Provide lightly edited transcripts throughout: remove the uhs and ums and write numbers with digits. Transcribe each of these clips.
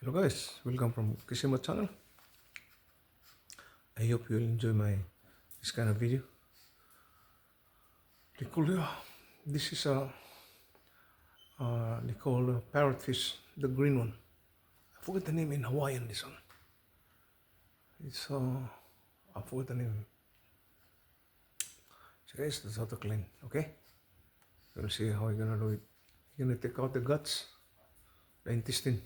Hello guys, welcome from Kazzienova Channel. I hope you'll enjoy this kind of video. They call this is they call parrot fish, the green one. I forget the name in Hawaiian. This one. It's I forget the name. So guys, that's how to clean. Okay, we'll see how you're gonna do it. You're gonna take out the guts, the intestine.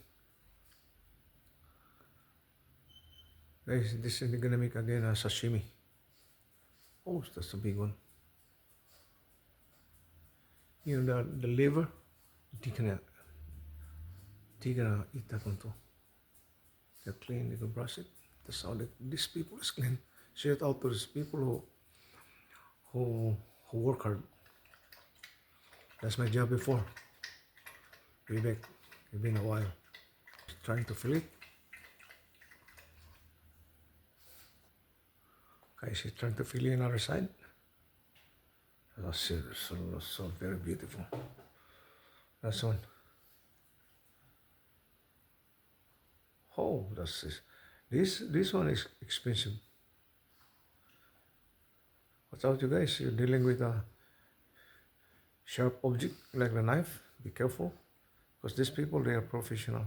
Guys, this is gonna make again a sashimi. Oh, that's a big one. You know the liver, you're gonna eat that one too. They're clean, you can brush it. That's how these people is clean. Shout out to these people who work hard. That's my job before. Way back, it's been a while. Trying to fill it. Guys, he's trying to fill in another side. That's so very beautiful. That's one. Oh, that's this one is expensive. Watch out, you guys. You're dealing with a sharp object like the knife. Be careful, because these people, they are professional.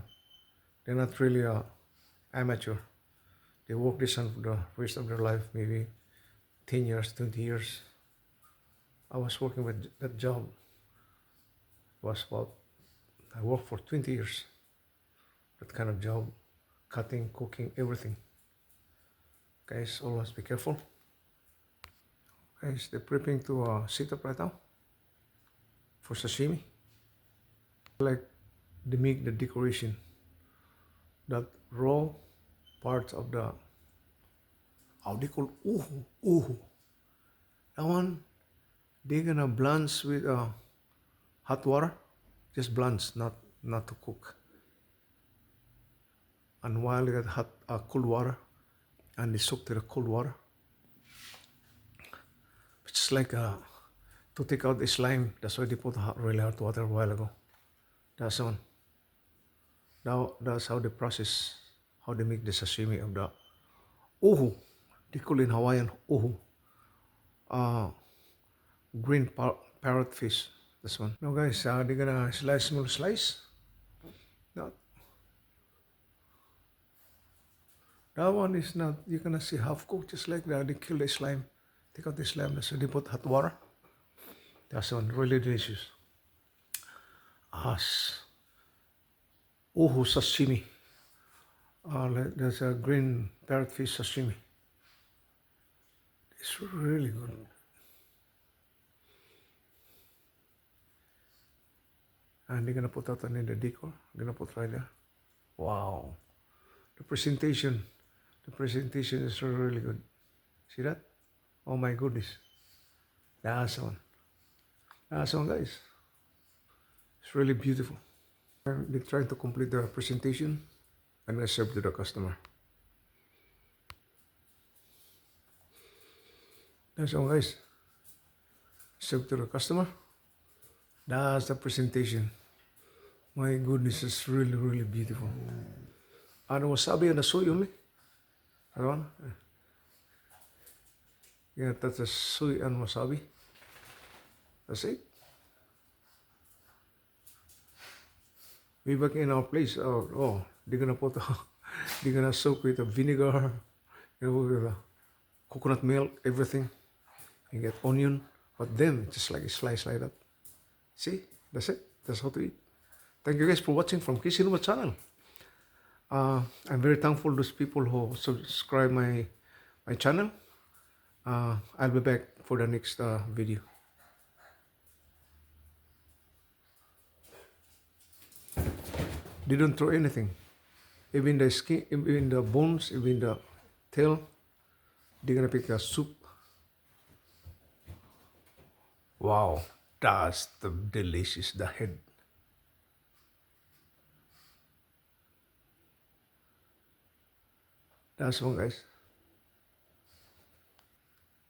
They're not really a amateur. They work this on for the rest of their life, maybe 10 years, 20 years. I was working with that job. I worked for 20 years. That kind of job, cutting, cooking, everything. Guys, always be careful. Guys, they're prepping to sit up right now for sashimi. Like they make the decoration, that raw part of the, how they call uhu. That one, they're gonna blanch with hot water, just blanch, not to cook. And while you got cold water, and they soak to the cold water, it's like to take out the slime. That's why they put really hot water a while ago. That's one. Now that's how they process, how they make the sashimi of the uhu. They call it in Hawaiian uhu. Green parrot fish. This one. Now guys, they're gonna small slice. That one is not, you're gonna see half cooked, just like that. They kill the slime, take out the slime, so they put hot water. That's one, really delicious. Uhu sashimi. There's a green parrot fish sashimi. It's really good. And they're gonna put that in the decor. They're gonna put right there. Wow. The presentation is really good. See that? Oh my goodness. That's one. That's one, guys. It's really beautiful. They're trying to complete the presentation and I serve to the customer. That's all, guys. Serve to the customer. That's the presentation. My goodness, it's really, really beautiful. And wasabi and the soy only. That one. Yeah, that's the soy and wasabi. That's it. We back in our place. Oh, they're gonna put, they're gonna soak with the vinegar, with coconut milk, everything. You get onion, but then just like a slice like that. See, that's it. That's how to eat. Thank you guys for watching from Kazzienova Channel. I'm very thankful to those people who subscribe my channel. I'll be back for the next video. They don't throw anything. Even the skin, even the bones, even the tail, they're gonna pick a soup. Wow, that's the delicious, the head. That's one, guys.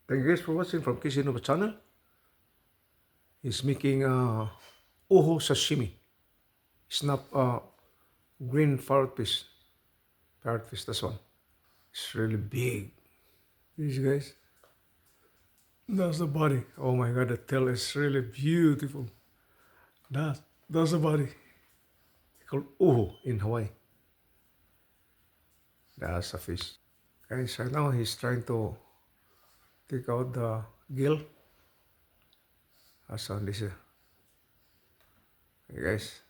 Thank you guys for watching from Kazzienova Channel. He's making uhu sashimi. It's not green parrot fish. Parrot fish, this one. It's really big. These guys. That's the body. Oh my god, the tail is really beautiful. That's the body. Called uhu in Hawaii. That's a fish. Guys, right now he's trying to take out the gill. That's on this. Hey guys.